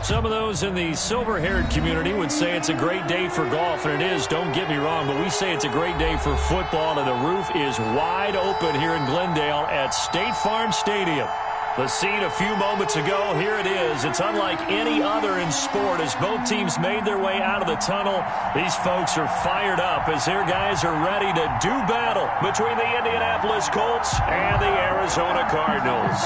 Some of those in the silver-haired community would say it's a great day for golf, and it is, don't get me wrong, but we say it's a great day for football, and the roof is wide open here in Glendale at State Farm Stadium. The scene a few moments ago, here it is. It's unlike any other in sport as both teams made their way out of the tunnel. These folks are fired up as their guys are ready to do battle between the Indianapolis Colts and the Arizona Cardinals.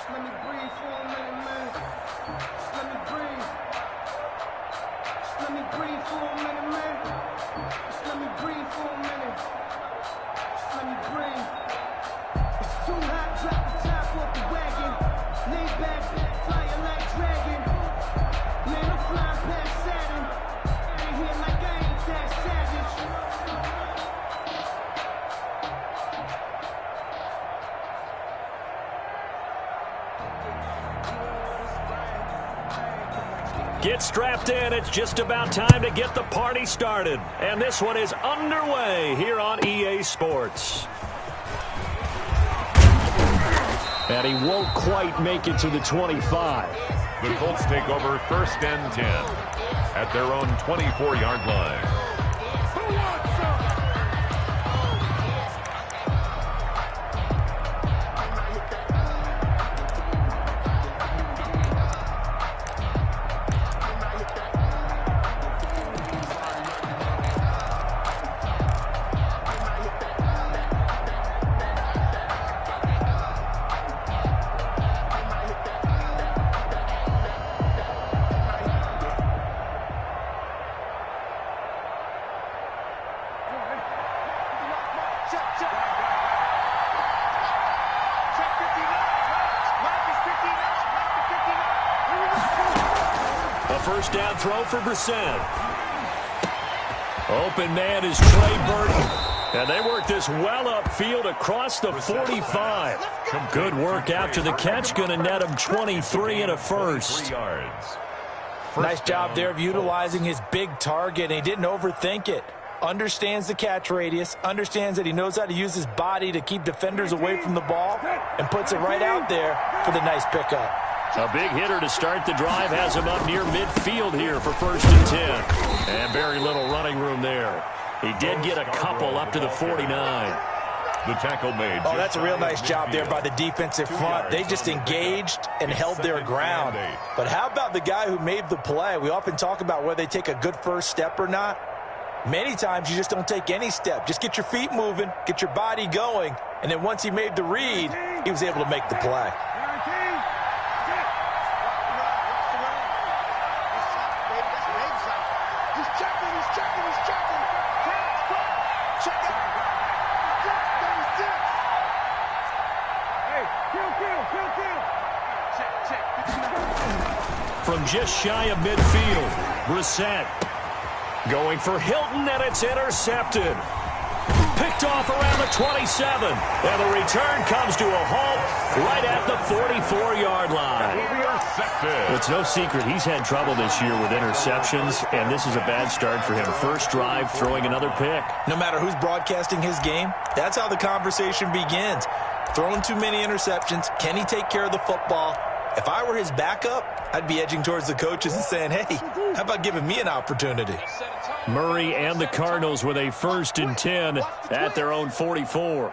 Let me breathe for a minute, man. Just let me breathe. Just let me breathe for a minute, man. Just let me breathe for a minute. Just let me breathe. It's too hot, drop the top off the wagon. Lay back, flying like dragon. Man, I'm flying past Saturn. Out of here like I ain't that savage. Get strapped in. It's just about time to get the party started. And this one is underway here on EA Sports. And he won't quite make it to the 25. The Colts take over 1st and 10 at their own 24-yard line. First down throw for Brissett. Open man is Trey Burton. And they work this well upfield across the 45. Good work after the catch. Going to net him 23 and a first. Nice job there of utilizing his big target. And he didn't overthink it. Understands the catch radius. Understands that he knows how to use his body to keep defenders away from the ball. And puts it right out there for the nice pickup. A big hitter to start the drive has him up near midfield here for 1st and 10. And very little running room there. He did get a couple up to the 49. The tackle made. Oh, that's a real nice job there by the defensive front. They just engaged and held their ground. But how about the guy who made the play? We often talk about whether they take a good first step or not. Many times you just don't take any step. Just get your feet moving, get your body going, and then once he made the read, he was able to make the play. From just shy of midfield, Brissett going for Hilton, and it's intercepted. Picked off around the 27, and the return comes to a halt right at the 44-yard line. It's no secret he's had trouble this year with interceptions, and this is a bad start for him. First drive, throwing another pick. No matter who's broadcasting his game, that's how the conversation begins. Throwing too many interceptions, can he take care of the football? If I were his backup, I'd be edging towards the coaches and saying, hey, how about giving me an opportunity? Murray and the Cardinals with a 1st and 10 at their own 44.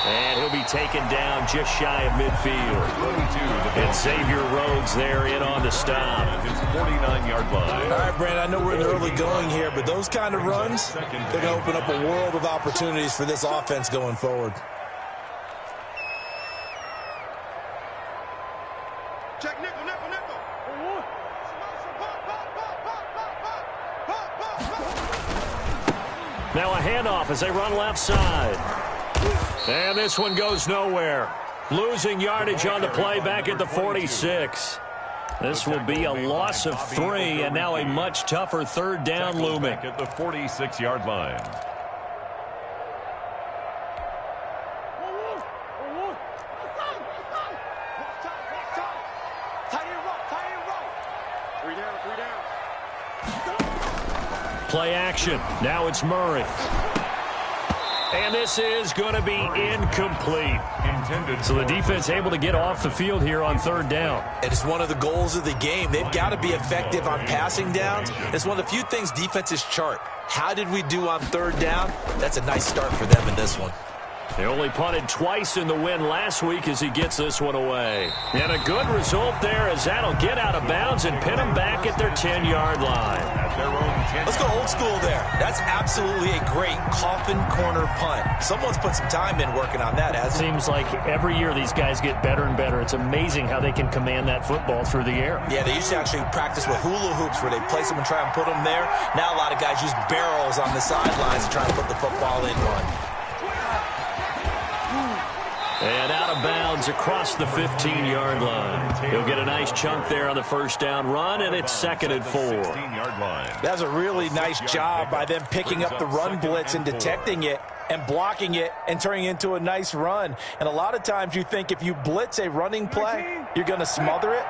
And he'll be taken down just shy of midfield. And Xavier Rhodes there in on the stop. His 49-yard line. All right, Brandon, I know we're in the early going here, but those kind of runs, they're going to open up a world of opportunities for this offense going forward. Check nickel, nickel, nickel. Now a handoff as they run left side. And this one goes nowhere. Losing yardage on the play back at the 46. This will be a loss of 3, and now a much tougher 3rd down looming. At the 46-yard line. Play action. Now it's Murray. And this is going to be incomplete. So the defense able to get off the field here on 3rd down. And it's one of the goals of the game. They've got to be effective on passing downs. It's one of the few things defenses chart. How did we do on 3rd down? That's a nice start for them in this one. They only punted twice in the win last week as he gets this one away. And a good result there as that'll get out of bounds and pin them back at their 10-yard line. At their own 10. Let's go old school there. That's absolutely a great coffin corner punt. Someone's put some time in working on that, hasn't it? Seems like every year these guys get better and better. It's amazing how they can command that football through the air. Yeah, they used to actually practice with hula hoops where they place them and try and put them there. Now a lot of guys use barrels on the sidelines to try and put the football in one. And out of bounds across the 15-yard line. He'll get a nice chunk there on the 1st down run, and it's 2nd and 4. That's a really nice job by them picking up the run blitz and detecting it and blocking it and turning it into a nice run. And a lot of times you think if you blitz a running play, you're going to smother it.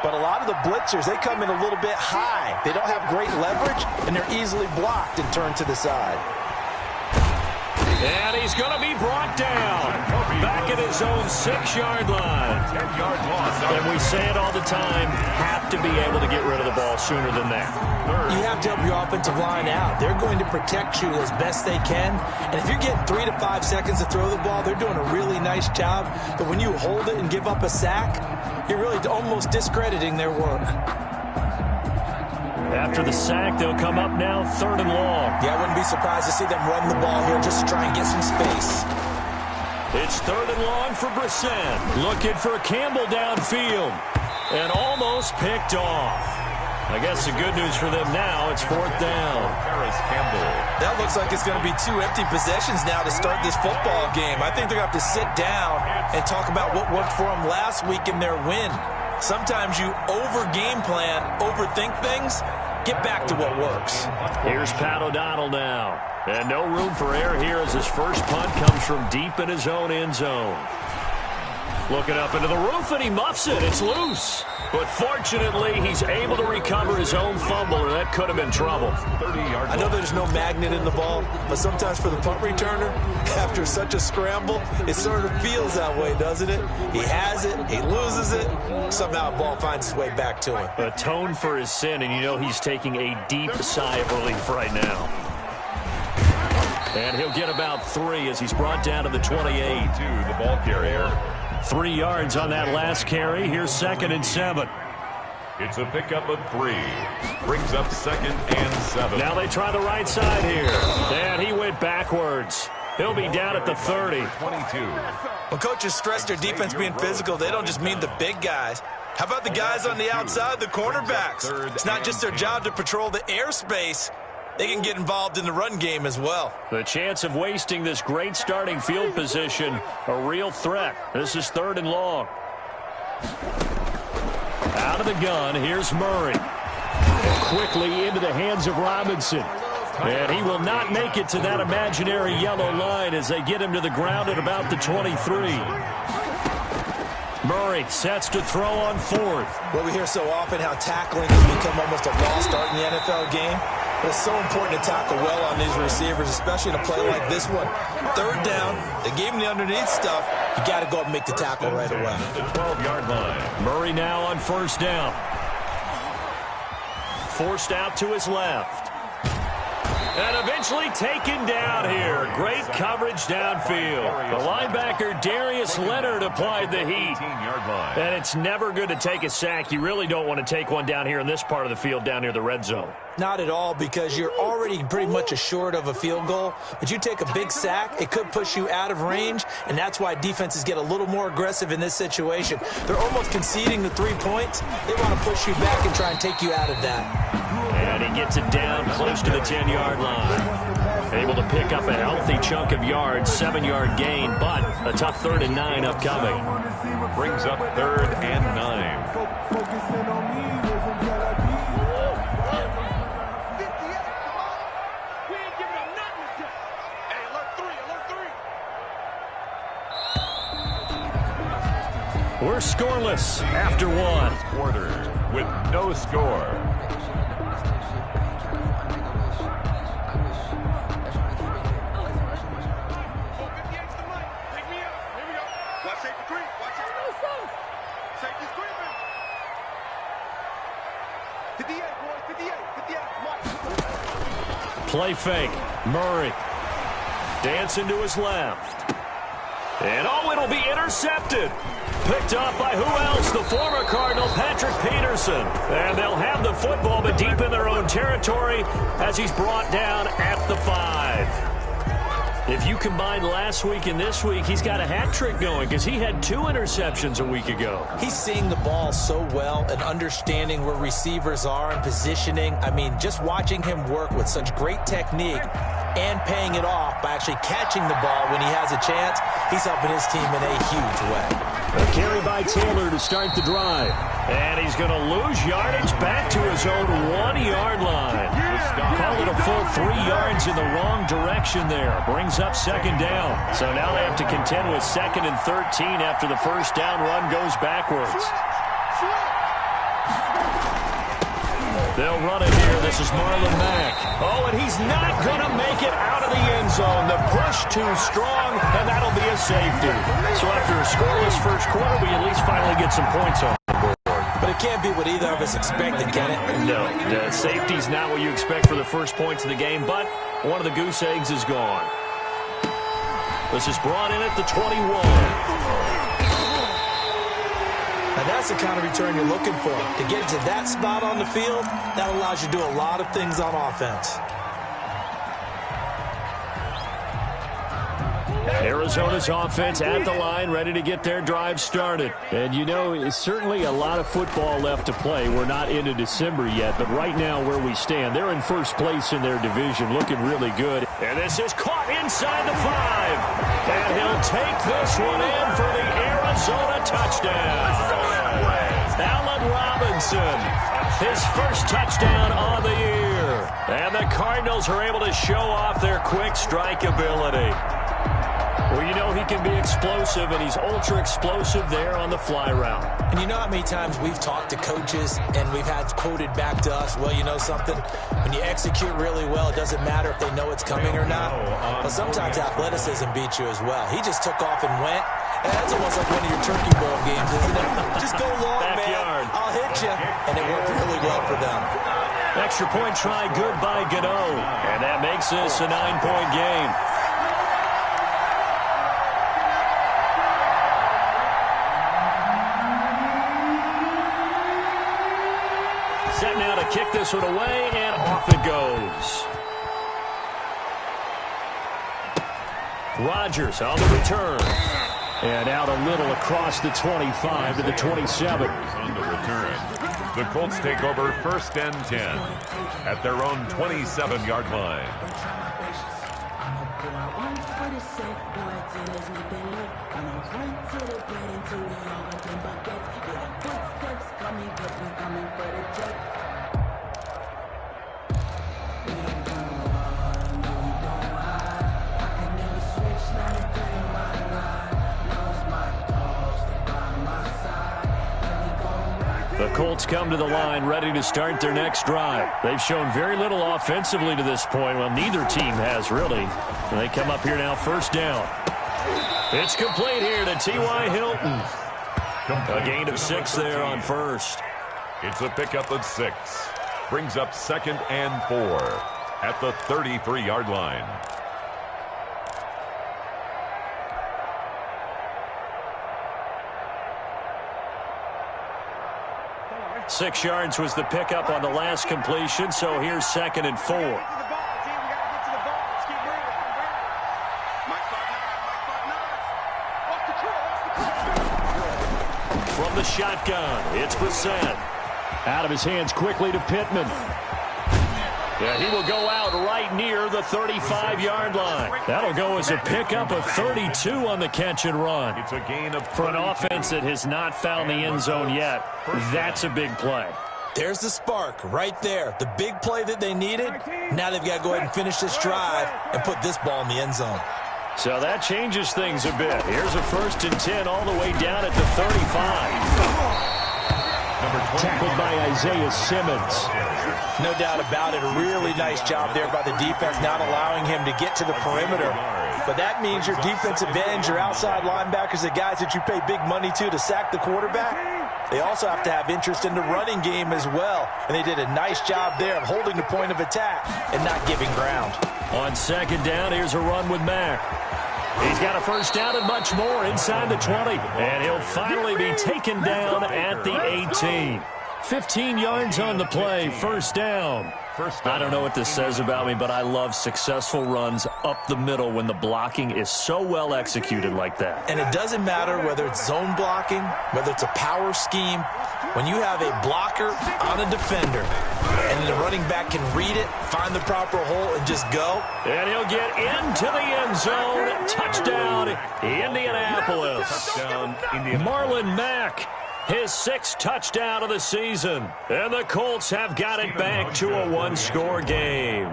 But a lot of the blitzers, they come in a little bit high. They don't have great leverage, and they're easily blocked and turned to the side. And he's going to be brought down back at his own 6-yard line. 10-yard loss. And we say it all the time, have to be able to get rid of the ball sooner than that. You have to help your offensive line out. They're going to protect you as best they can. And if you're getting 3 to 5 seconds to throw the ball, they're doing a really nice job. But when you hold it and give up a sack, you're really almost discrediting their work. After the sack, they'll come up now 3rd and long. Yeah, I wouldn't be surprised to see them run the ball here just to try and get some space. It's 3rd and long for Brissett. Looking for Campbell downfield. And almost picked off. I guess the good news for them now, it's 4th down. Harris Campbell. That looks like it's going to be 2 empty possessions now to start this football game. I think they're going to have to sit down and talk about what worked for them last week in their win. Sometimes you over-game plan, overthink things. Get back to what works. Here's Pat O'Donnell now. And no room for error here as his first punt comes from deep in his own end zone. Looking up into the roof, and he muffs it. It's loose. But fortunately, he's able to recover his own fumble, or that could have been trouble. I know there's no magnet in the ball, but sometimes for the punt returner, after such a scramble, it sort of feels that way, doesn't it? He has it, he loses it, somehow the ball finds its way back to him. Atone for his sin, and you know he's taking a deep sigh of relief right now. And he'll get about 3 as he's brought down to the 28. To the ball carrier. 3 yards on that last carry. Here's 2nd and 7. It's a pickup of 3. Brings up 2nd and 7. Now they try the right side here. And he went backwards. He'll be down at the 30. 22. When coaches stress their defense being physical, they don't just mean the big guys. How about the guys on the outside, the cornerbacks? It's not just their job to patrol the airspace. They can get involved in the run game as well. The chance of wasting this great starting field position, a real threat. This is 3rd and long. Out of the gun, here's Murray. And quickly into the hands of Robinson. And he will not make it to that imaginary yellow line as they get him to the ground at about the 23. Murray sets to throw on 4th. Well, we hear so often how tackling has become almost a lost art in the NFL game. But it's so important to tackle well on these receivers, especially in a play like this one. 3rd down, they gave him the underneath stuff. You got to go up and make the tackle right away. The 12-yard line. Murray now on 1st down. Forced out to his left. And eventually taken down here. Great coverage downfield. The linebacker, Darius Leonard, applied the heat. 18-yard line. And it's never good to take a sack. You really don't want to take one down here in this part of the field, down near the red zone. Not at all, because you're already pretty much assured of a field goal. But you take a big sack, it could push you out of range, and that's why defenses get a little more aggressive in this situation. They're almost conceding the 3 points. They want to push you back and try and take you out of that. And he gets it down close to the 10-yard line. Able to pick up a healthy chunk of yards, 7-yard gain, but a tough 3rd and 9 upcoming. Brings up 3rd and 9. We're scoreless after 1 quarter with no score. Play fake. Murray. Dancing to his left. And oh, it'll be intercepted. Picked up by who else? The former Cardinal, Patrick Peterson. And they'll have the football, but deep in their own territory as he's brought down at the 5. If you combine last week and this week, he's got a hat trick going because he had 2 interceptions a week ago. He's seeing the ball so well and understanding where receivers are and positioning. I mean, just watching him work with such great technique and paying it off by actually catching the ball when he has a chance, he's helping his team in a huge way. A carry by Taylor to start the drive. And he's going to lose yardage back to his own 1-yard line. Call it a full 3 yards in the wrong direction there. Brings up 2nd down. So now they have to contend with 2nd and 13 after the first down run goes backwards. They'll run it here. This is Marlon Mack. Oh, and he's not going to make it out of the end zone. The push too strong, and that'll be a safety. So after a scoreless first quarter, we at least finally get some points on the board. But it can't be what either of us expected, can it? No, the safety's not what you expect for the first points of the game, but one of the goose eggs is gone. This is brought in at the 21. Now that's the kind of return you're looking for. To get to that spot on the field, that allows you to do a lot of things on offense. Arizona's offense at the line, ready to get their drive started. And you know, it's certainly a lot of football left to play. We're not into December yet, but right now where we stand, they're in first place in their division, looking really good. And this is caught inside the 5. And he'll take this one in for the Arizona touchdown. Allen Robinson, his first touchdown on the year. And the Cardinals are able to show off their quick strike ability. Well, you know he can be explosive, and he's ultra-explosive there on the fly route. And you know how many times we've talked to coaches and we've had quoted back to us, well, you know something? When you execute really well, it doesn't matter if they know it's coming or not. But sometimes athleticism beats you as well. He just took off and went. And that's almost like one of your Turkey Bowl games, isn't it? Just go long, Backyard. man. I'll hit you. And it worked really well for them. Extra point try, good by Gano. And that makes this a 9-point game. Set now to kick this one away, and off it goes. Rodgers on the return. And out a little across the 25 to the 27. On the return. The Colts take over first and 10 at their own 27-yard line. The Colts come to the line ready to start their next drive. They've shown very little offensively to this point. Well, neither team has really. And they come up here now, first down. It's complete here to T.Y. Hilton. A gain of 6 there on first. It's a pickup of 6. Brings up second and 4 at the 33-yard line. Six yards was the pickup on the last completion, so here's second and 4. From the shotgun, it's Brissett. Out of his hands quickly to Pittman. Yeah, he will go out right near the 35-yard line. That'll go as a pickup of 32 on the catch and run. It's a gain of For an offense that has not found the end zone yet, that's a big play. There's the spark right there. The big play that they needed. Now they've got to go ahead and finish this drive and put this ball in the end zone. So that changes things a bit. Here's a first and 10 all the way down at the 35. Tackled by Isaiah Simmons. No doubt about it. A really nice job there by the defense, not allowing him to get to the perimeter. But that means your defensive ends, your outside linebackers, the guys that you pay big money to sack the quarterback, they also have to have interest in the running game as well. And they did a nice job there of holding the point of attack and not giving ground. On second down, here's a run with Mack. He's got a first down and much more inside the 20. And he'll finally be taken down at the 18. 15 yards on the play, first down. I don't know what this says about me, but I love successful runs up the middle when the blocking is so well executed like that. And it doesn't matter whether it's zone blocking, whether it's a power scheme. When you have a blocker on a defender and the running back can read it, find the proper hole, and just go. And he'll get into the end zone. Touchdown, Indianapolis. touchdown, Marlon Mack. His 6th touchdown of the season. And the Colts have got it back to a one-score game.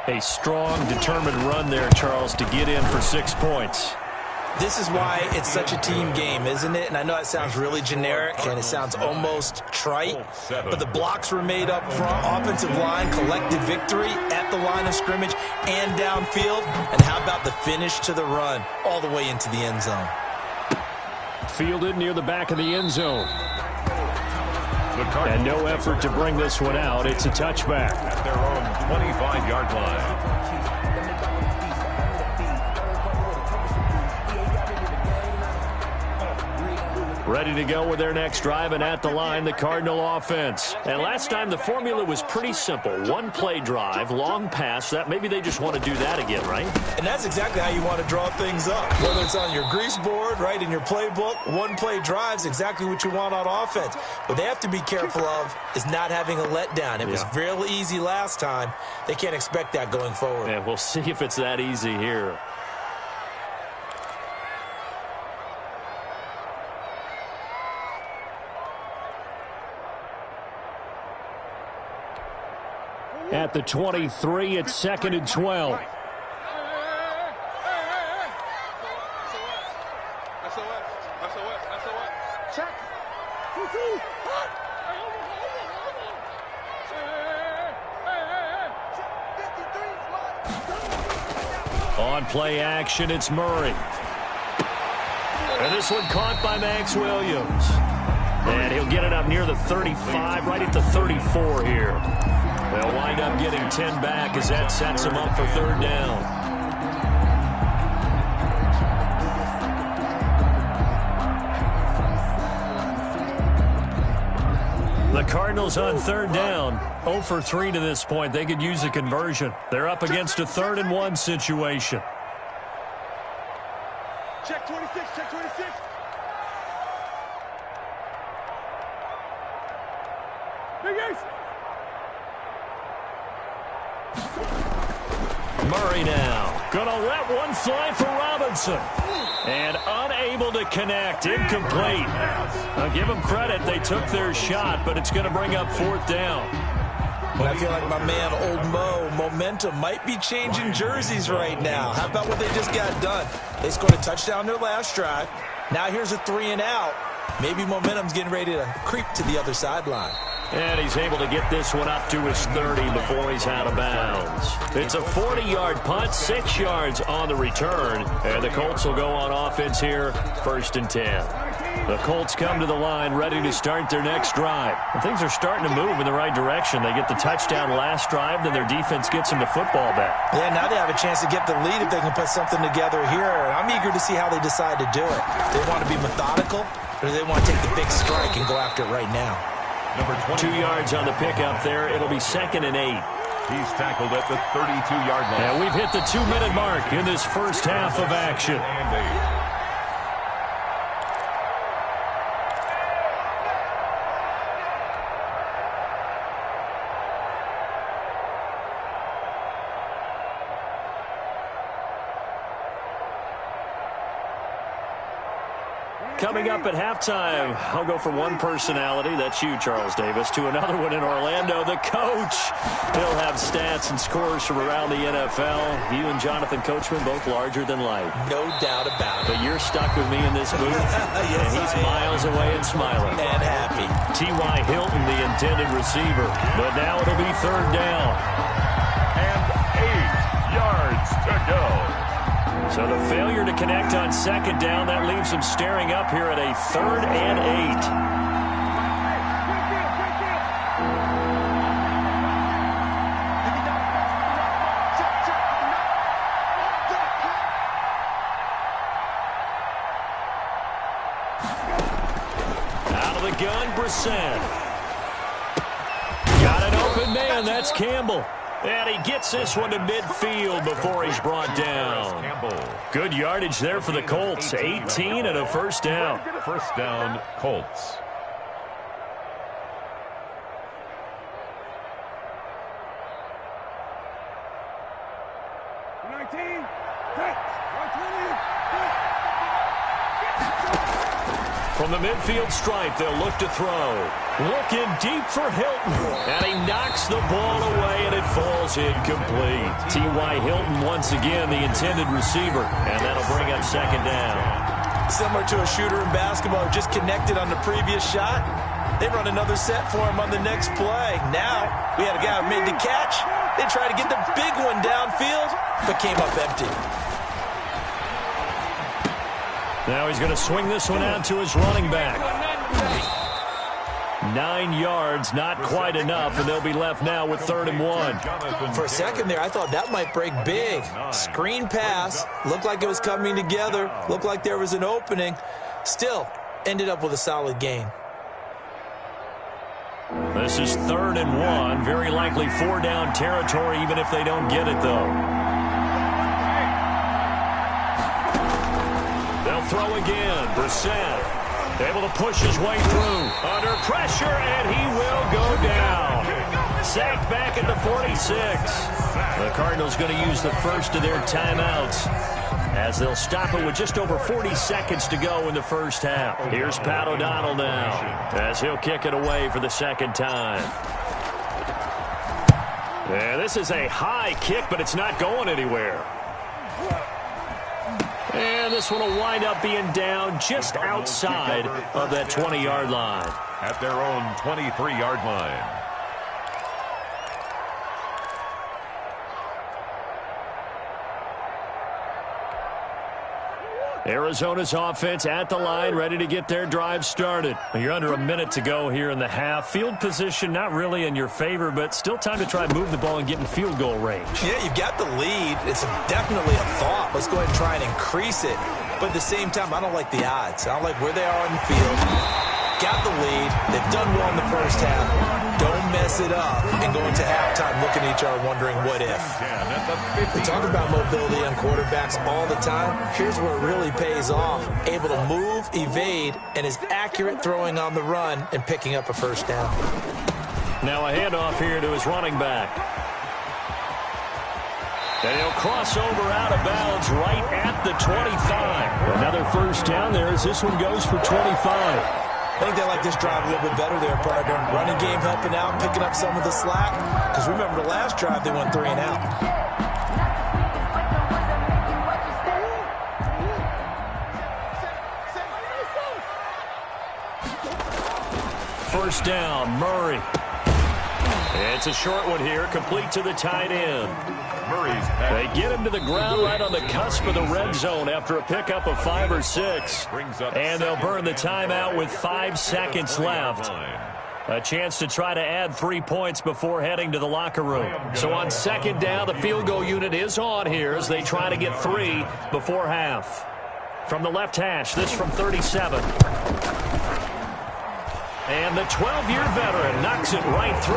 A strong, determined run there, Charles, to get in for 6 points. This is why it's such a team game, isn't it? And I know it sounds really generic and it sounds almost trite, but the blocks were made up front, offensive line, collective victory at the line of scrimmage and downfield. And how about the finish to the run all the way into the end zone? Fielded near the back of the end zone. And no effort to bring this one out. It's a touchback. At their own 25-yard line. Ready to go with their next drive, and at the line, the Cardinal offense. And last time, the formula was pretty simple. One-play drive, long pass. That maybe they just want to do that again, right? And that's exactly how you want to draw things up. Whether it's on your grease board, right, in your playbook, one-play drive's exactly what you want on offense. What they have to be careful of is not having a letdown. It was real easy last time. They can't expect that going forward. And we'll see if it's that easy here. At the 23, it's 2nd and 12. On play action, it's Murray. And this one caught by Max Williams. And he'll get it up near the 35, right at the 34 here. They'll wind up getting 10 back as that sets them up for 3rd down. The Cardinals on 3rd down, 0 for 3 to this point. They could use a conversion. They're up against a 3rd and 1 situation. Check 26, check 26. Big Ace. Murray now. Gonna let one fly for Robinson. And unable to connect. Incomplete. Now give them credit. They took their shot, but it's going to bring up 4th down. But I feel like my man, Old Mo, momentum might be changing jerseys right now. How about what they just got done? They scored a touchdown their last drive. Now here's a 3 and out. Maybe momentum's getting ready to creep to the other sideline. And he's able to get this one up to his 30 before he's out of bounds. It's a 40-yard punt, 6 yards on the return. And the Colts will go on offense here, 1st and 10. The Colts come to the line ready to start their next drive. And things are starting to move in the right direction. They get the touchdown last drive, then their defense gets them to football back. Yeah, now they have a chance to get the lead if they can put something together here. I'm eager to see how they decide to do it. They want to be methodical, or do they want to take the big strike and go after it right now? Number 2 yards on the pickup there. It'll be 2nd and 8. He's tackled at the 32-yard line. And we've hit the 2-minute mark in this first half of action. Coming up at halftime, I'll go from one personality, that's you, Charles Davis, to another one in Orlando, the coach. He'll have stats and scores from around the NFL. You and Jonathan Coachman, both larger than life. No doubt about it. But you're stuck with me in this booth, yes, and he's miles away and smiling. And happy. T.Y. Hilton, the intended receiver. But now it'll be 3rd down. And 8 yards to go. So the failure to connect on 2nd down, that leaves them staring up here at a 3rd and 8. Out of the gun, Brissett. Got an open man, that's Campbell. And he gets this one to midfield before he's brought down. Good yardage there for the Colts. 18 and a 1st down. 1st down, Colts. From the midfield stripe, they'll look to throw. Looking deep for Hilton. And he knocks the ball away, and it falls incomplete. T.Y. Hilton, once again, the intended receiver. And that'll bring up second down. Similar to a shooter in basketball, just connected on the previous shot. They run another set for him on the next play. Now, we had a guy who made the catch. They tried to get the big one downfield, but came up empty. Now he's going to swing this one out to his running back. 9 yards, not quite enough, and they'll be left now with 3rd and 1. For a second there, I thought that might break big. Screen pass, looked like it was coming together, looked like there was an opening. Still, ended up with a solid gain. This is 3rd and 1, very likely 4-down territory, even if they don't get it, though. They'll throw again. Brissett able to push his way through. Under pressure, and he will go down. Sacked back at the 46. The Cardinals going to use the first of their timeouts as they'll stop it with just over 40 seconds to go in the first half. Here's Pat O'Donnell now as he'll kick it away for the second time. Yeah, this is a high kick, but it's not going anywhere. And this one will wind up being down just outside of that 20-yard line. At their own 23-yard line. Arizona's offense at the line, ready to get their drive started. You're under a minute to go here in the half. Field position not really in your favor, but still time to try and move the ball and get in field goal range. Yeah, you've got the lead. It's definitely a thought. Let's go ahead and try and increase it. But at the same time, I don't like the odds. I don't like where they are on the field. Got the lead. They've done well in the first half. Don't mess it up and go into halftime looking at each other wondering what if. We talk about mobility on quarterbacks all the time. Here's where it really pays off. Able to move, evade, and is accurate throwing on the run and picking up a first down. Now a handoff here to his running back. And he'll cross over out of bounds right at the 25. Another first down there as this one goes for 25. I think they like this drive a little bit better there, partner. Running game helping out, picking up some of the slack. Because remember the last drive, they went 3 and out. First down, Murray. It's a short one here, complete to the tight end. They get him to the ground right on the cusp of the red zone after a pickup of 5 or 6. And they'll burn the timeout with 5 seconds left. A chance to try to add 3 points before heading to the locker room. So on second down, the field goal unit is on here as they try to get 3 before half. From the left hash, this from 37. And the 12-year veteran knocks it right through.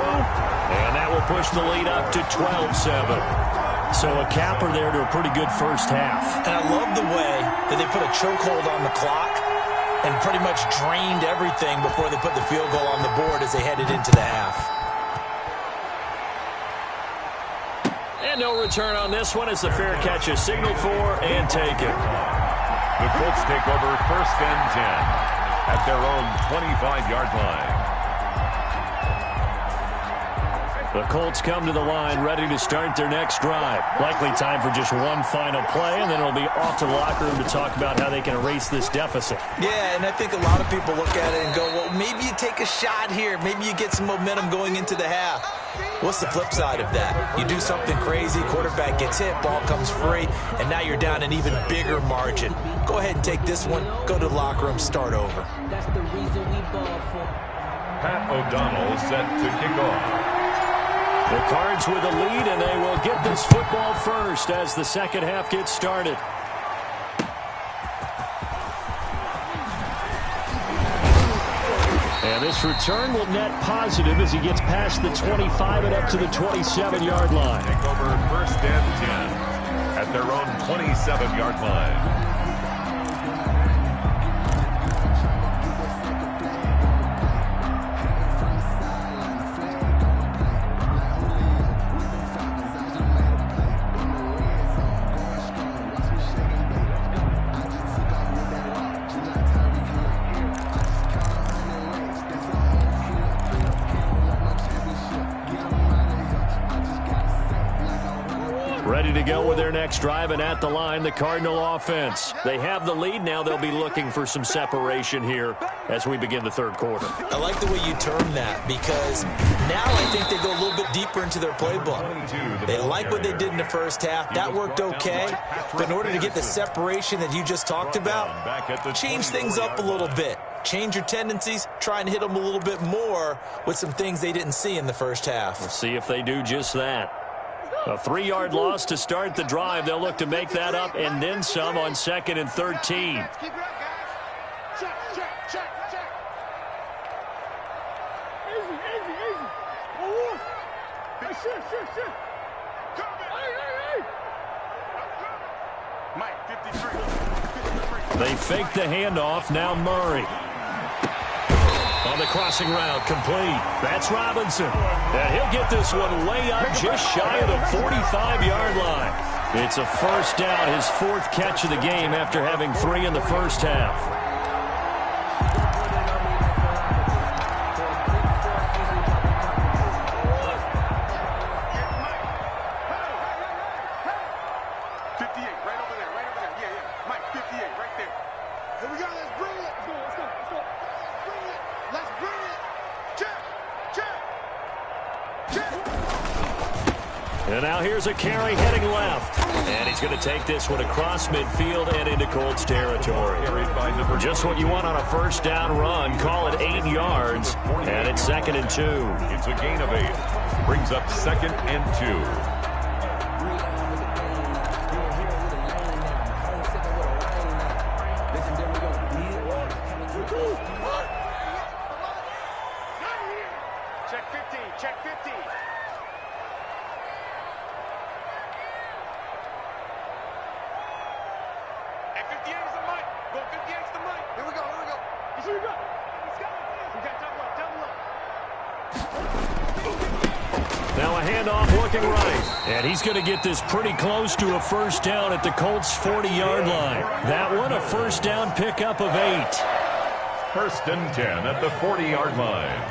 And that will push the lead up to 12-7. So a capper there to a pretty good first half. And I love the way that they put a chokehold on the clock and pretty much drained everything before they put the field goal on the board as they headed into the half. And no return on this one as the fair catch is signaled for and taken. The Colts take over 1st and 10 at their own 25-yard line. The Colts come to the line ready to start their next drive. Likely time for just one final play, and then it'll be off to the locker room to talk about how they can erase this deficit. Yeah, and I think a lot of people look at it and go, well, maybe you take a shot here. Maybe you get some momentum going into the half. What's the flip side of that? You do something crazy, quarterback gets hit, ball comes free, and now you're down an even bigger margin. Go ahead and take this one, go to the locker room, start over. That's the reason we ball for. Pat O'Donnell set to kick off. The Cards with a lead, and they will get this football first as the second half gets started. And this return will net positive as he gets past the 25 and up to the 27-yard line. Take over 1st and 10 at their own 27-yard line. go with their next drive, and at the line, the Cardinal offense. They have the lead. Now they'll be looking for some separation here as we begin the third quarter. I like the way you term that, because now I think they go a little bit deeper into their playbook. They like what they did in the first half. That worked okay. But in order to get the separation that you just talked about, change things up a little bit. Change your tendencies, try and hit them a little bit more with some things they didn't see in the first half. We'll see if they do just that. A 3-yard loss to start the drive. They'll look to make that up and then some on 2nd and 13. Keep it up, guys. Check. Easy. Woo. Hey, shit. Hey. Mike, 53. They fake the handoff. Now Murray. On the crossing route, complete. That's Robinson. And he'll get this one way up just shy of the 45-yard line. It's a first down, his 4th catch of the game after having 3 in the first half. And now here's a carry heading left. And he's going to take this one across midfield and into Colts territory. Just what you want on a first down run. Call it 8 yards. And it's 2nd and 2. It's a gain of 8. Brings up 2nd and 2. Now a handoff looking right. And he's going to get this pretty close to a first down at the Colts' 40-yard line. That one a first down pickup of 8. 1st and 10 at the 40-yard line.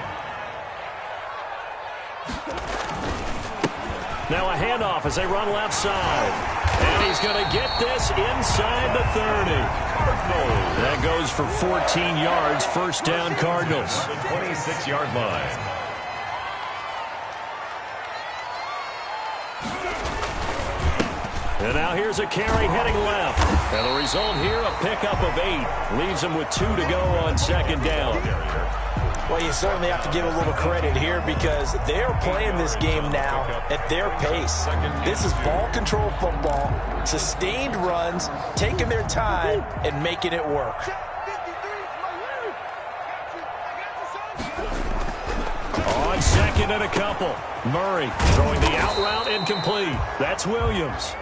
Now a handoff as they run left side. And he's going to get this inside the 30. That goes for 14 yards. First down, Cardinals. The 26-yard line. And now here's a carry heading left. And the result here, a pickup of 8. Leaves them with 2 to go on 2nd down. Well, you certainly have to give a little credit here because they're playing this game now at their pace. This is ball control football, sustained runs, taking their time and making it work. On 2nd and a couple. Murray throwing the out route incomplete. That's Williams.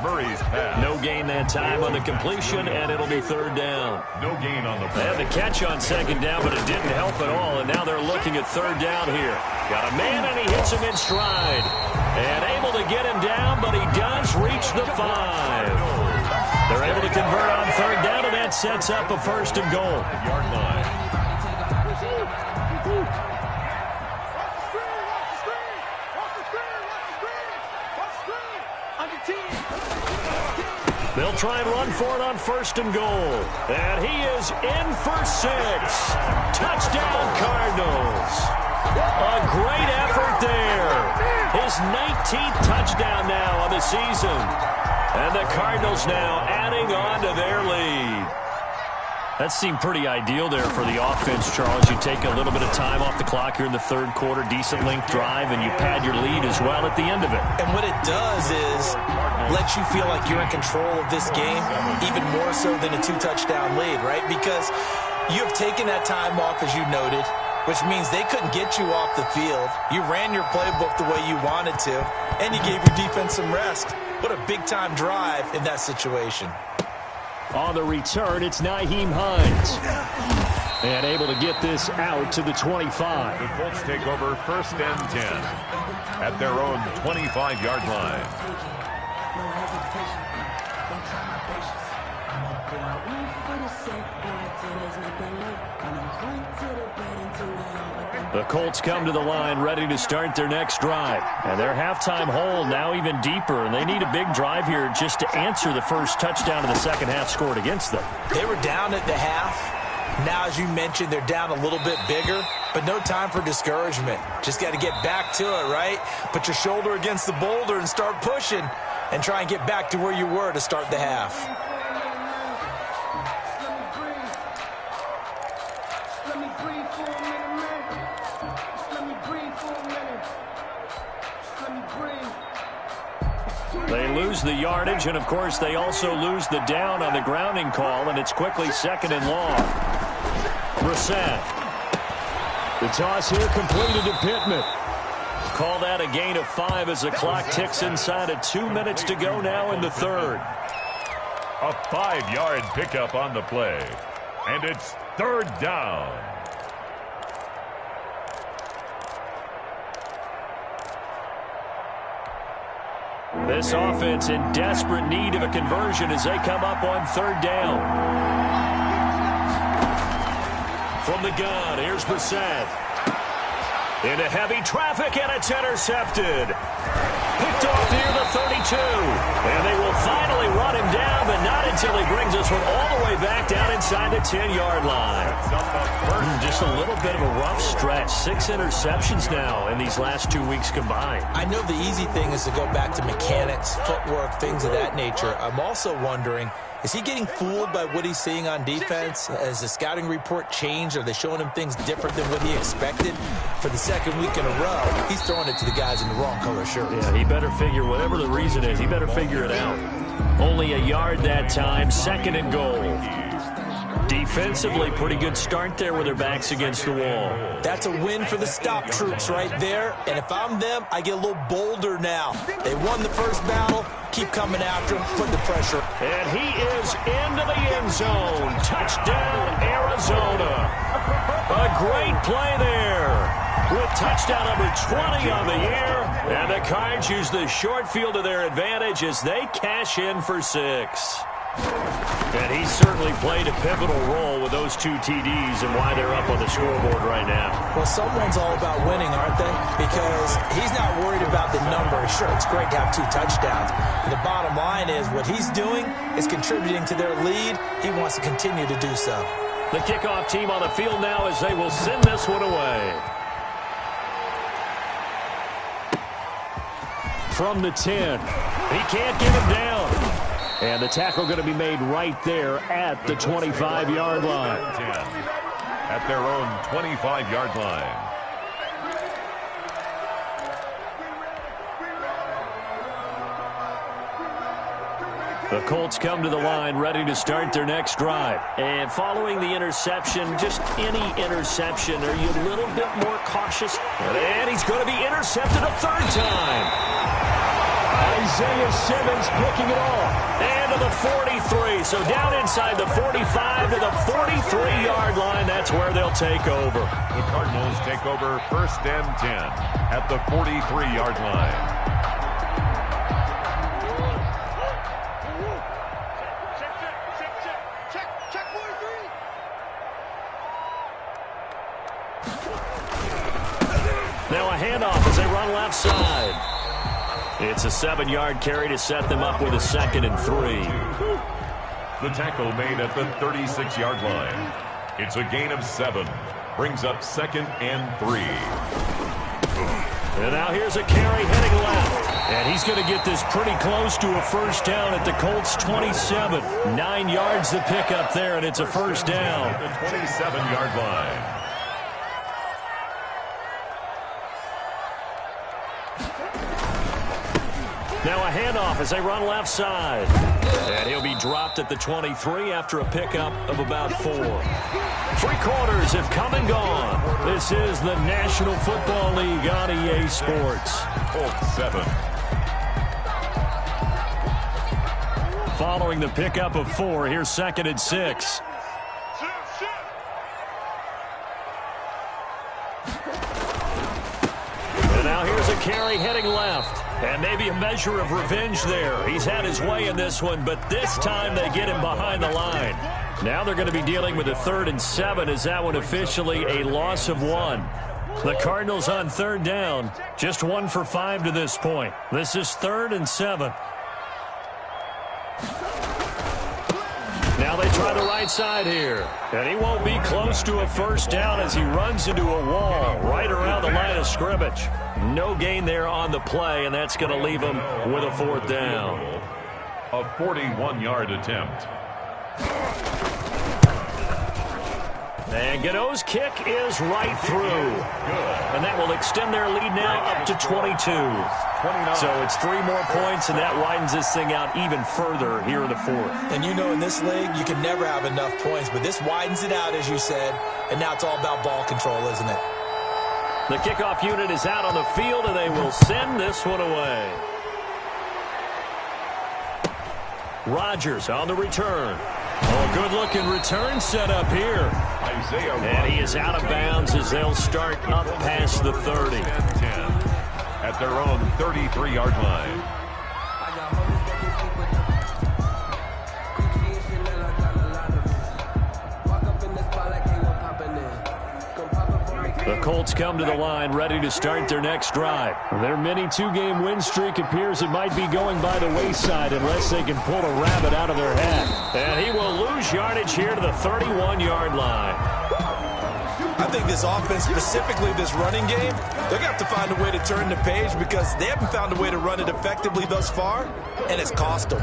Murray's pass. No gain that time on the completion, and it'll be 3rd down. No gain on the play. They had the catch on 2nd down, but it didn't help at all, and now they're looking at 3rd down here. Got a man, and he hits him in stride. And able to get him down, but he does reach the 5. They're able to convert on 3rd down, and that sets up a 1st and goal. Yard line. They'll try and run for it on 1st and goal. And he is in for 6. Touchdown, Cardinals. A great effort there. His 19th touchdown now on the season. And the Cardinals now adding on to their lead. That seemed pretty ideal there for the offense, Charles. You take a little bit of time off the clock here in the 3rd quarter, decent length drive, and you pad your lead as well at the end of it. And what it does is let you feel like you're in control of this game, even more so than a 2-touchdown lead, right? Because you have taken that time off, as you noted, which means they couldn't get you off the field. You ran your playbook the way you wanted to, and you gave your defense some rest. What a big-time drive in that situation. On the return, it's Nyheim Hines. And able to get this out to the 25. The Colts take over 1st and 10 at their own 25-yard line. I'm a boy, one for the set, boy, till there's nothing left. I'm a hunt to the The Colts come to the line ready to start their next drive. And their halftime hole now even deeper. And they need a big drive here just to answer the first touchdown of the second half scored against them. They were down at the half. Now, as you mentioned, they're down a little bit bigger. But no time for discouragement. Just got to get back to it, right? Put your shoulder against the boulder and start pushing. And try and get back to where you were to start the half. They lose the yardage, and, of course, they also lose the down on the grounding call, and it's quickly second and long. Brissett. The toss here completed to Pittman. Call that a gain of 5 as the clock ticks inside of 2 minutes to go now in the third. A 5-yard pickup on the play, and it's third down. This offense in desperate need of a conversion as they come up on third down. From the gun, here's Brissett. Into heavy traffic, and it's intercepted. Picked off near the 32. And they will finally run him down, but not until he brings us one all the way back down inside the 10-yard line. Just a little bit of a rough stretch. 6 interceptions now in these last 2 weeks combined. I know the easy thing is to go back to mechanics, footwork, things of that nature. I'm also wondering, is he getting fooled by what he's seeing on defense? Has the scouting report changed? Are they showing him things different than what he expected? For the second week in a row, he's throwing it to the guys in the wrong color shirts. Yeah, he better figure, whatever the reason is, he better figure it out. Only a yard that time, second and goal. Defensively, pretty good start there with their backs against the wall. That's a win for the stop troops right there. And if I'm them, I get a little bolder now. They won the first battle. Keep coming after him. Put the pressure. And he is into the end zone. Touchdown, Arizona. A great play there. With touchdown number 20 on the year. And the Cards use the short field to their advantage as they cash in for 6. And he certainly played a pivotal role with those 2 TDs and why they're up on the scoreboard right now. Well, someone's all about winning, aren't they? Because he's not worried about the number. Sure, it's great to have 2 touchdowns. But the bottom line is what he's doing is contributing to their lead. He wants to continue to do so. The kickoff team on the field now as they will send this one away. From the 10. He can't get him down. And the tackle going to be made right there at the 25-yard line. At their own 25-yard line. The Colts come to the line ready to start their next drive. And following the interception, just any interception, are you a little bit more cautious? And he's going to be intercepted a third time. Isaiah Simmons picking it off. And to the 43. So down inside the 45 to the 43-yard line. That's where they'll take over. The Cardinals take over first and 10 at the 43-yard line. Now a handoff as they run left side. It's a 7-yard carry to set them up with a 2nd and 3. The tackle made at the 36-yard line. It's a gain of 7. Brings up 2nd and 3. And now here's a carry heading left. And he's going to get this pretty close to a first down at the Colts 27. 9 yards to pick up there, and it's a first down. The 27-yard line. Now a handoff as they run left side. And he'll be dropped at the 23 after a pickup of about 4. 3 quarters have come and gone. This is the National Football League on EA Sports. Colts 7. Following the pickup of 4, here's 2nd and 6. And now here's a carry heading left. And maybe a measure of revenge there. He's had his way in this one, but this time they get him behind the line. Now they're going to be dealing with a 3rd and 7 as that one officially a loss of 1. The Cardinals on 3rd down, just 1 for 5 to this point. This is 3rd and 7. Now they try the right side here. And he won't be close to a first down as he runs into a wall right around the line of scrimmage. No gain there on the play, and that's going to leave him with a 4th down. A 41-yard attempt. And Godot's kick is right through. And that will extend their lead now up to 22. So it's 3 more points, and that widens this thing out even further here in the 4th. And you know in this league, you can never have enough points, but this widens it out, as you said, and now it's all about ball control, isn't it? The kickoff unit is out on the field, and they will send this one away. Rodgers on the return. Oh, good-looking return set up here. And he is out of bounds as they'll start up past the 30. At their own 33-yard line. The Colts come to the line ready to start their next drive. Their mini 2-game win streak appears it might be going by the wayside unless they can pull a rabbit out of their hat. And he will lose yardage here to the 31-yard line. I think this offense, specifically this running game, they're going to have to find a way to turn the page because they haven't found a way to run it effectively thus far, and it's cost them.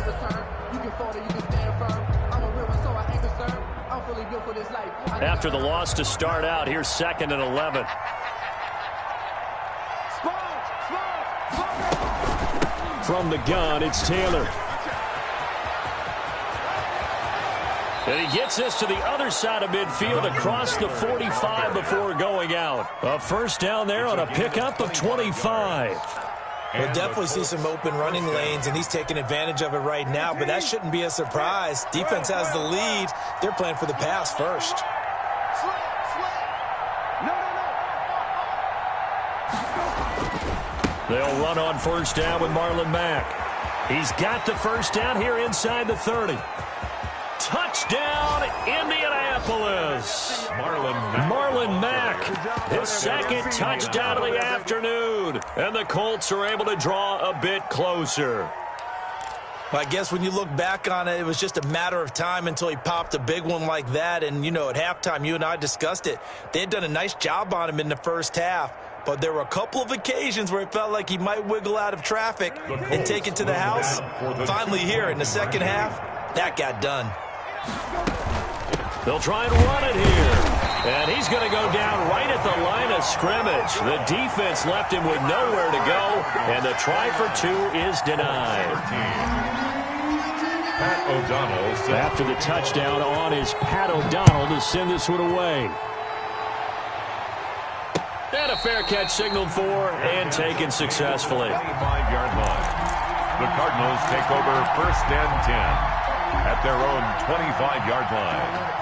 After the loss to start out, here's 2nd and 11. From the gun, it's Taylor. And he gets this to the other side of midfield across the 45 before going out. A first down there on a pickup of 25. We'll definitely see some open running lanes, and he's taking advantage of it right now, but that shouldn't be a surprise. Defense has the lead. They're playing for the pass first. They'll run on first down with Marlon Mack. He's got the first down here inside the 30. Touchdown, Indianapolis. Marlon Mack, his 2nd touchdown of the afternoon. And the Colts are able to draw a bit closer. Well, I guess when you look back on it, it was just a matter of time until he popped a big one like that. And, you know, at halftime, you and I discussed it. They had done a nice job on him in the first half. But there were a couple of occasions where it felt like he might wiggle out of traffic and take it to the house. Finally here in the second half, that got done. They'll try and run it here. And he's going to go down right at the line of scrimmage. The defense left him with nowhere to go. And the try for 2 is denied. Pat O'Donnell. After the touchdown on is Pat O'Donnell to send this one away. And a fair catch signaled for and taken successfully. 25-yard line. The Cardinals take over 1st and 10 at their own 25-yard line.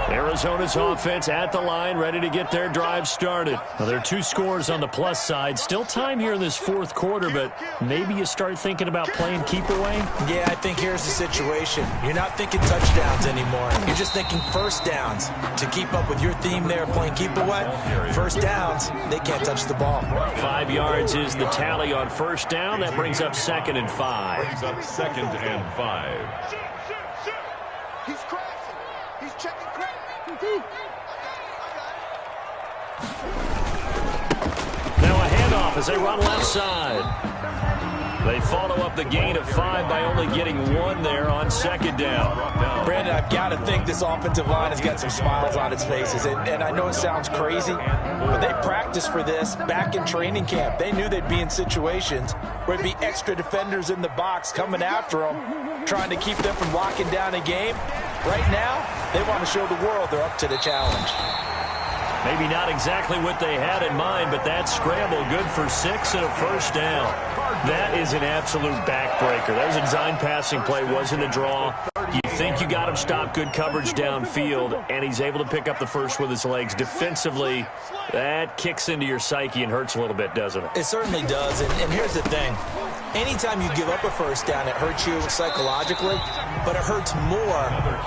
Arizona's offense at the line, ready to get their drive started. Now, there are 2 scores on the plus side. Still time here in this 4th quarter, but maybe you start thinking about playing keep away? Yeah, I think here's the situation. You're not thinking touchdowns anymore. You're just thinking first downs. To keep up with your theme there, playing keep away, first downs, they can't touch the ball. 5 yards is the tally on first down. That brings up 2nd and 5. Brings up 2nd and 5. He's crashing. He's checking crack. Now a handoff as they run left side. They follow up the gain of 5 by only getting 1 there on 2nd down. Brandon, I've got to think this offensive line has got some smiles on its faces. And I know it sounds crazy, but they practiced for this back in training camp. They knew they'd be in situations where there'd be extra defenders in the box coming after them, trying to keep them from locking down a game. Right now, they want to show the world they're up to the challenge. Maybe not exactly what they had in mind, but that scramble good for 6 and a first down. That is an absolute backbreaker. That was a design passing play, wasn't a draw. You think you got him stopped, good coverage downfield, and he's able to pick up the first with his legs. Defensively, that kicks into your psyche and hurts a little bit, doesn't it? It certainly does, and here's the thing. Anytime you give up a first down, it hurts you psychologically, but it hurts more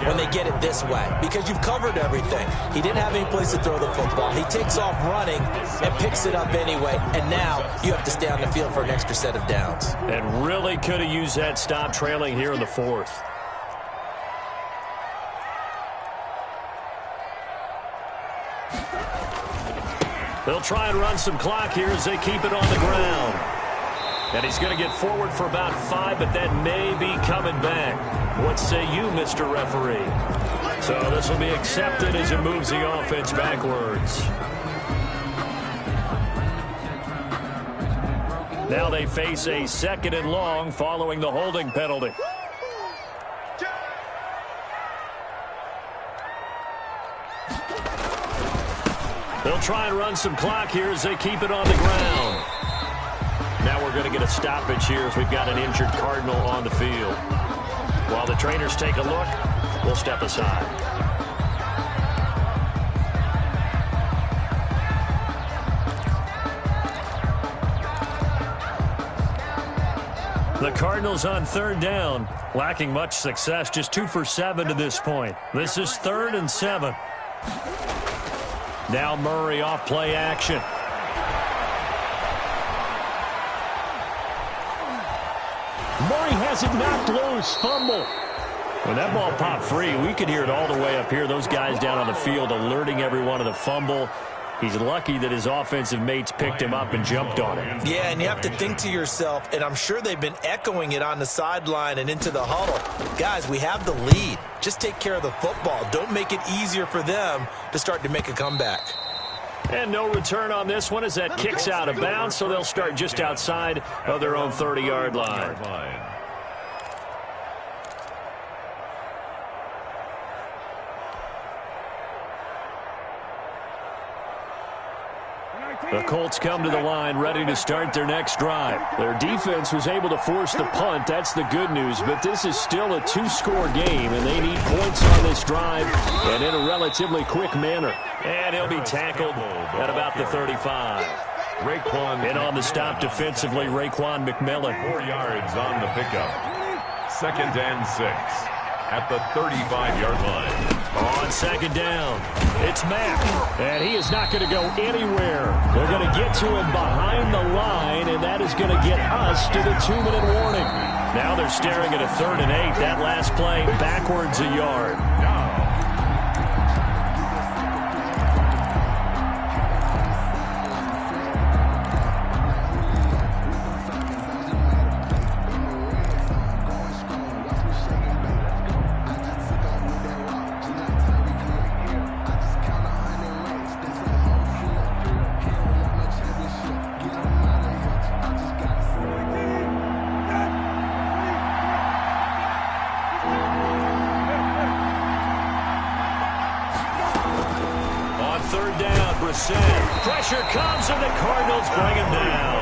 when they get it this way because you've covered everything. He didn't have any place to throw the football. He takes off running and picks it up anyway, and now you have to stay on the field for an extra set of downs. And really could have used that stop trailing here in the fourth. They'll try and run some clock here as they keep it on the ground. And he's going to get forward for about 5, but that may be coming back. What say you, Mr. Referee? So this will be accepted as it moves the offense backwards. Now they face a 2nd and long following the holding penalty. They'll try and run some clock here as they keep it on the ground. Now we're going to get a stoppage here as we've got an injured Cardinal on the field. While the trainers take a look, we'll step aside. The Cardinals on 3rd down, lacking much success, just 2 for 7 to this point. This is 3rd and 7. Now Murray off play action. Murray has it knocked loose. Fumble. When that ball popped free, we could hear it all the way up here. Those guys down on the field alerting everyone of the fumble. He's lucky that his offensive mates picked him up and jumped on him. Yeah, and you have to think to yourself, and I'm sure they've been echoing it on the sideline and into the huddle. Guys, we have the lead. Just take care of the football. Don't make it easier for them to start to make a comeback. And no return on this one as that kicks out of bounds, so they'll start just outside of their own 30-yard line. The Colts come to the line ready to start their next drive. Their defense was able to force the punt. That's the good news. But this is still a 2-score game, and they need points on this drive and in a relatively quick manner. And he'll be tackled at about the 35. And on the stop defensively, Raekwon McMillan. 4 yards on the pickup. 2nd and 6 at the 35-yard line. On 2nd down, it's Mack, and he is not going to go anywhere. They're going to get to him behind the line, and that is going to get us to the 2-minute warning. Now they're staring at a 3rd and 8. That last play backwards a yard. Pressure comes, and the Cardinals bring him down.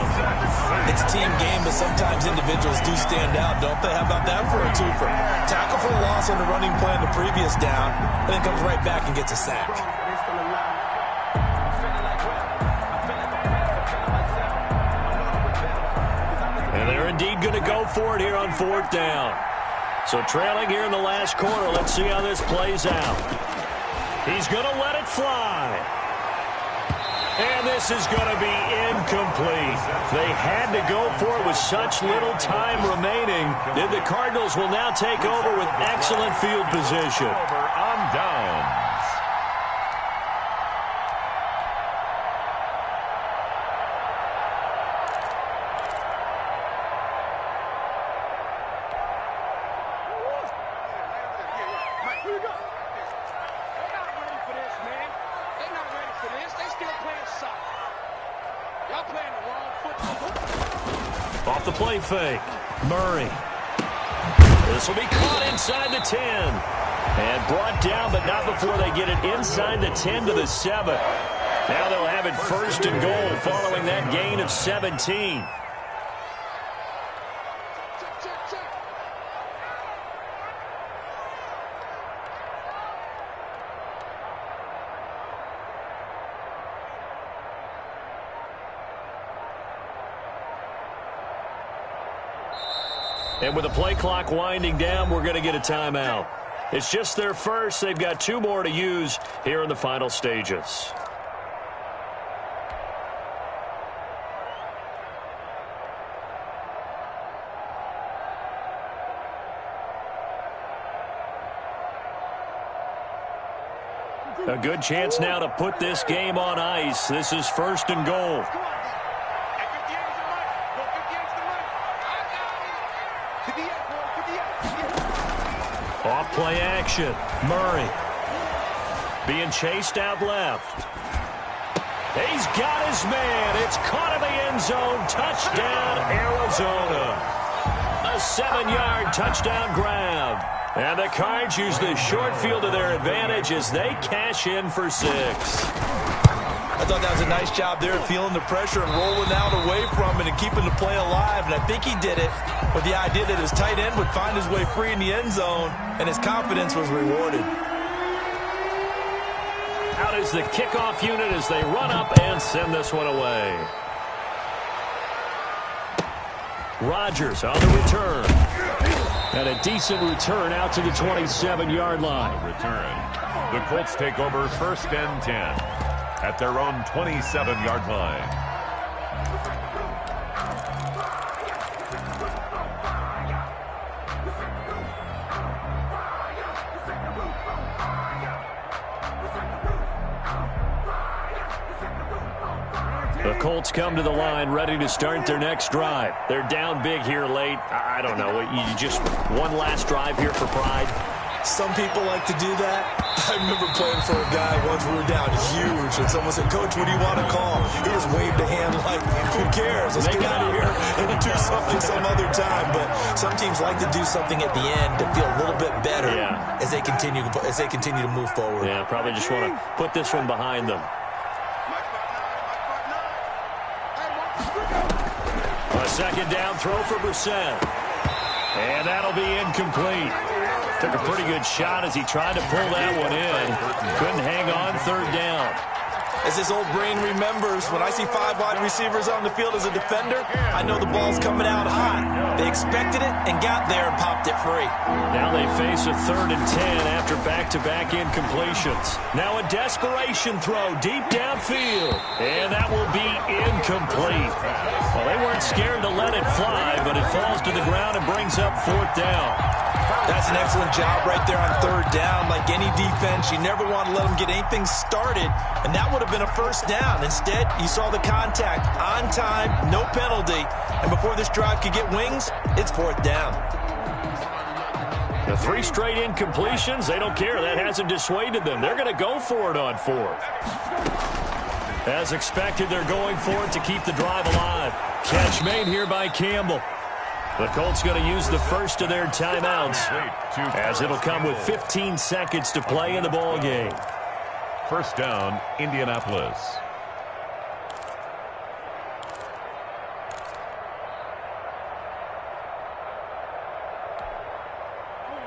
It's a team game, but sometimes individuals do stand out, don't they? How about that for a twofer? Tackle for a loss on the running play on the previous down, and then comes right back and gets a sack. And they're indeed going to go for it here on 4th down. So trailing here in the last quarter, let's see how this plays out. He's going to let it fly. And this is going to be incomplete. They had to go for it with such little time remaining. Then the Cardinals will now take over with excellent field position. On downs. Off the play fake, Murray. This will be caught inside the 10. And brought down, but not before they get it inside the 10 to the 7. Now they'll have it 1st and goal following that gain of 17. And with the play clock winding down, we're going to get a timeout. It's just their first. They've got 2 more to use here in the final stages. A good chance now to put this game on ice. This is 1st and goal. Off play action. Murray being chased out left. He's got his man. It's caught in the end zone. Touchdown, Arizona. A 7-yard touchdown grab. And the Cards use the short field to their advantage as they cash in for 6. I thought that was a nice job there, feeling the pressure and rolling out away from it and keeping the play alive. And I think he did it with the idea that his tight end would find his way free in the end zone, and his confidence was rewarded. Out is the kickoff unit as they run up and send this one away. Rodgers on the return. And a decent return out to the 27-yard line. Return. The Colts take over 1st and 10 at their own 27-yard line. The Colts come to the line ready to start their next drive. They're down big here late. I don't know. You just one last drive here for pride. Some people like to do that. I remember playing for a guy once we were down huge, and someone said, "Coach, what do you want to call?" He just waved a hand like, "Who cares? Let's get out of here and do something some other time." But some teams like to do something at the end to feel a little bit better as they continue to move forward. Yeah, probably just want to put this one behind them. A 2nd down throw for Brissett. And that'll be incomplete. Took a pretty good shot as he tried to pull that one in. Couldn't hang on 3rd down. As his old brain remembers, when I see 5 wide receivers on the field as a defender, I know the ball's coming out hot. They expected it and got there and popped it free. Now they face a 3rd and 10 after back-to-back incompletions. Now a desperation throw deep downfield. And that will be incomplete. Well, they weren't scared to let it fly, but it falls to the ground and brings up 4th down. That's an excellent job right there on 3rd down. Like any defense, you never want to let them get anything started, and that would have been a 1st down. Instead, you saw the contact on time, no penalty, and before this drive could get wings, it's 4th down. The 3 straight incompletions, they don't care. That hasn't dissuaded them. They're going to go for it on 4th. As expected, they're going for it to keep the drive alive. Catch made here by Campbell. The Colts going to use the first of their timeouts, as it'll come with 15 seconds to play in the ball game. 1st down, Indianapolis.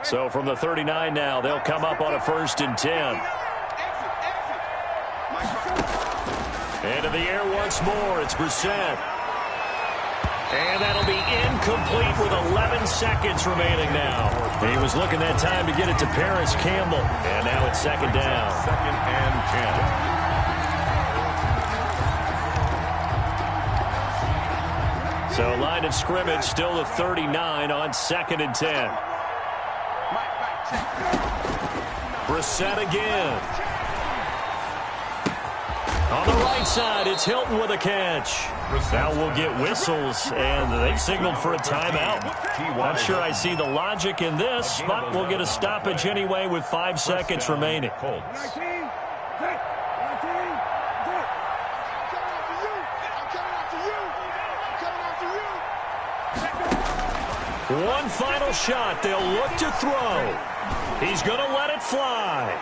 So from the 39 now, they'll come up on a 1st and 10. Into the air once more. It's Brissett. And that'll be incomplete with 11 seconds remaining now. He was looking that time to get it to Paris Campbell. And now it's 2nd down. 2nd and 10. So line of scrimmage still the 39 on 2nd and 10. Brissett again. On the right side, it's Hilton with a catch. Now we'll get whistles, and they've signaled for a timeout. Not sure I see the logic in this, but we'll get a stoppage anyway with 5 seconds remaining. One final shot. They'll look to throw. He's going to let it fly.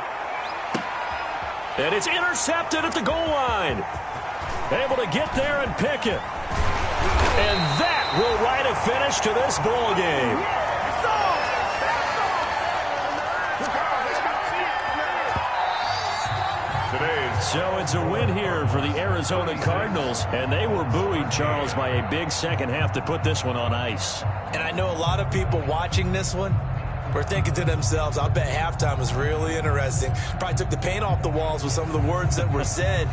And it's intercepted at the goal line. Able to get there and pick it. And that will write a finish to this ball game. So it's a win here for the Arizona Cardinals, and they were buoyed, Charles, by a big second half to put this one on ice. And I know a lot of people watching this one were thinking to themselves, I'll bet halftime was really interesting. Probably took the paint off the walls with some of the words that were said.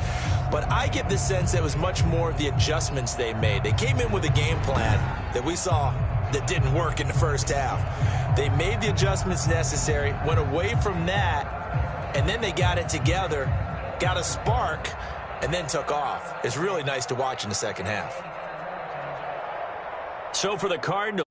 But I get the sense that it was much more of the adjustments they made. They came in with a game plan that we saw that didn't work in the first half. They made the adjustments necessary, went away from that, and then they got it together, got a spark, and then took off. It's really nice to watch in the second half. So for the Cardinals,